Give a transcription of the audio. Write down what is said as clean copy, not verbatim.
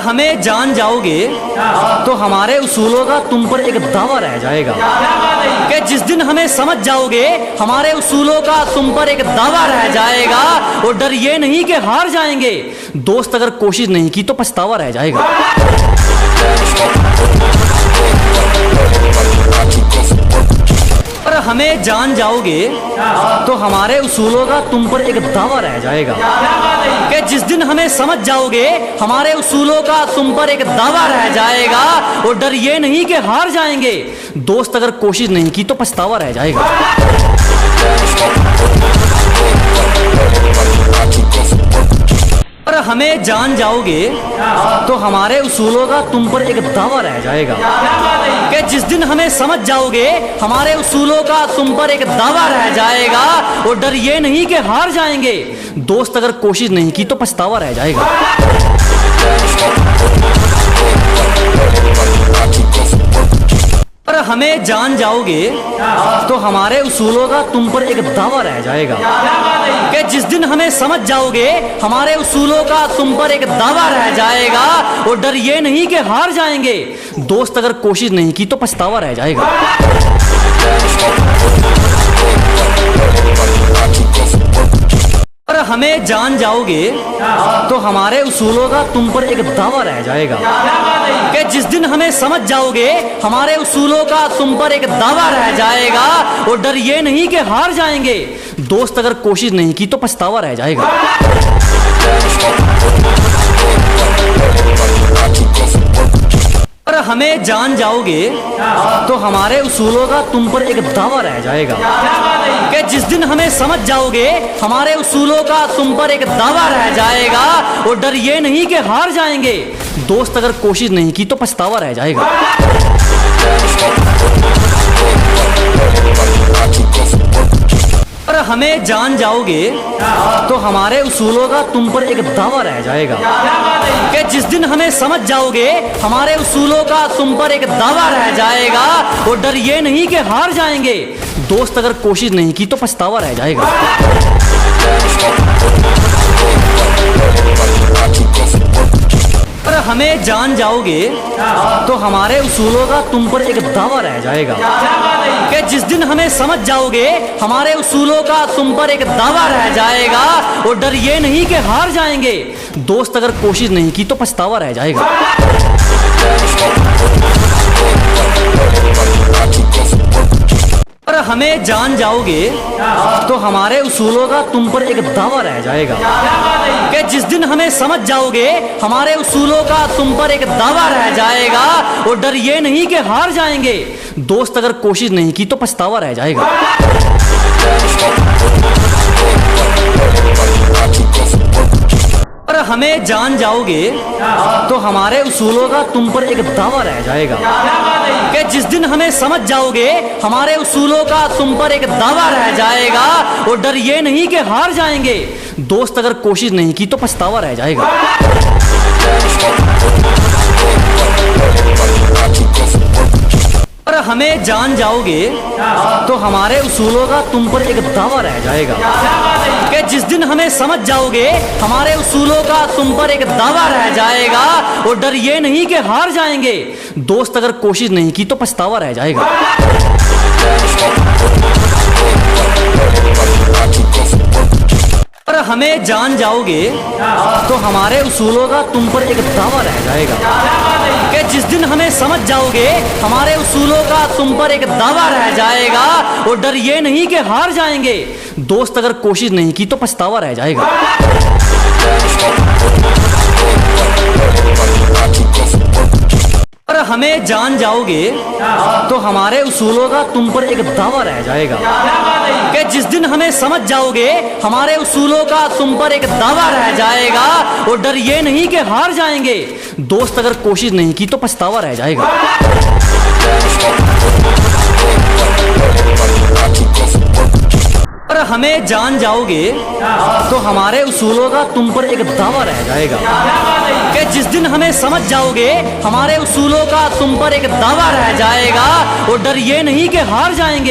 हमें जान जाओगे तो हमारे उसूलों का तुम पर एक दावा रह जाएगा कि जिस दिन हमें समझ जाओगे हमारे उसूलों का तुम पर एक दावा रह जाएगा। और डर ये नहीं कि हार जाएंगे, दोस्त अगर कोशिश नहीं की तो पछतावा रह जाएगा। पर हमें जान जाओगे तो हमारे उसूलों का तुम पर एक दावा रह जाएगा कि जिस दिन हमें समझ जाओगे हमारे उसूलों का तुम पर एक दावा रह जाएगा। और डर ये नहीं कि हार जाएंगे, दोस्त अगर कोशिश नहीं की तो पछतावा रह जाएगा। पर हमें जान जाओगे तो हमारे उसूलों का तुम पर एक दावा रह जाएगा कि जिस दिन हमें समझ जाओगे हमारे उसूलों का तुम पर एक दावा रह जाएगा। और डर ये नहीं कि हार जाएंगे, दोस्त अगर कोशिश नहीं की तो पछतावा रह जाएगा। पर हमें जान जाओगे तो हमारे उसूलों का तुम पर एक दावा रह जाएगा कि जिस दिन हमें समझ जाओगे हमारे उसूलों का तुम पर एक दावा रह जाएगा। और डर ये नहीं कि हार जाएंगे, दोस्त अगर कोशिश नहीं की तो पछतावा रह जाएगा। पर हमें जान जाओगे तो हमारे उसूलों का तुम पर एक दावा रह जाएगा कि जिस दिन हमें समझ जाओगे हमारे उसूलों का तुम पर एक दावा रह जाएगा। और डर ये नहीं कि हार जाएंगे, दोस्त अगर कोशिश नहीं की तो पछतावा रह जाएगा। पर हमें जान जाओगे तो हमारे उसूलों का तुम पर एक दावा रह जाएगा कि जिस दिन हमें समझ जाओगे हमारे उसूलों का तुम पर एक दावा रह जाएगा। और डर ये नहीं कि हार जाएंगे, दोस्त अगर कोशिश नहीं की तो पछतावा रह जाएगा। पर हमें जान जाओगे तो हमारे उसूलों का तुम पर एक दावा रह जाएगा कि जिस दिन हमें समझ जाओगे हमारे उसूलों का तुम पर एक दावा रह जाएगा। और डर ये नहीं कि हार जाएंगे, दोस्त अगर कोशिश नहीं की तो पछतावा रह जाएगा। पर हमें जान जाओगे तो हमारे उसूलों का तुम पर एक दावा रह जाएगा कि जिस दिन हमें समझ जाओगे हमारे उसूलों का तुम पर एक दावा रह जाएगा। और डर ये नहीं कि हार जाएंगे, दोस्त अगर कोशिश नहीं की तो पछतावा रह जाएगा। पर हमें जान जाओगे तो हमारे उसूलों का तुम पर एक दावा रह जाएगा कि जिस दिन हमें समझ जाओगे हमारे उसूलों का तुम पर एक दावा रह जाएगा। और डर ये नहीं कि हार जाएंगे, दोस्त अगर कोशिश नहीं की तो पछतावा रह जाएगा। पर हमें जान जाओगे तो हमारे उसूलों का तुम पर एक दावा रह जाएगा कि जिस दिन हमें समझ जाओगे हमारे उसूलों का तुम पर एक दावा रह जाएगा। और डर ये नहीं कि हार जाएंगे, दोस्त अगर कोशिश नहीं की तो पछतावा रह जाएगा। पर हमें जान जाओगे तो हमारे उसूलों का तुम पर एक दावा रह जाएगा कि जिस दिन हमें समझ जाओगे हमारे उसूलों का तुम पर एक दावा रह जाएगा। और डर ये नहीं कि हार जाएंगे, दोस्त अगर कोशिश नहीं की तो पछतावा रह जाएगा। पर हमें जान जाओगे तो हमारे उसूलों का तुम पर एक दावा रह जाएगा कि जिस दिन हमें समझ जाओगे हमारे उसूलों का तुम पर एक दावा रह जाएगा। और डर ये नहीं कि हार जाएंगे, दोस्त अगर कोशिश नहीं की तो पछतावा रह जाएगा। पर हमें जान जाओगे तो हमारे उसूलों का तुम पर एक दावा रह जाएगा कि जिस दिन हमें समझ जाओगे हमारे उसूलों का तुम पर एक दावा रह जाएगा। और डर ये नहीं कि हार जाएंगे, दोस्त अगर कोशिश नहीं की तो पछतावा रह जाएगा। पर हमें जान जाओगे तो हमारे उसूलों का तुम पर एक दावा रह जाएगा कि जिस दिन हमें समझ जाओगे हमारे उसूलों का तुम पर एक दावा रह जाएगा। और डर ये नहीं कि हार जाएंगे,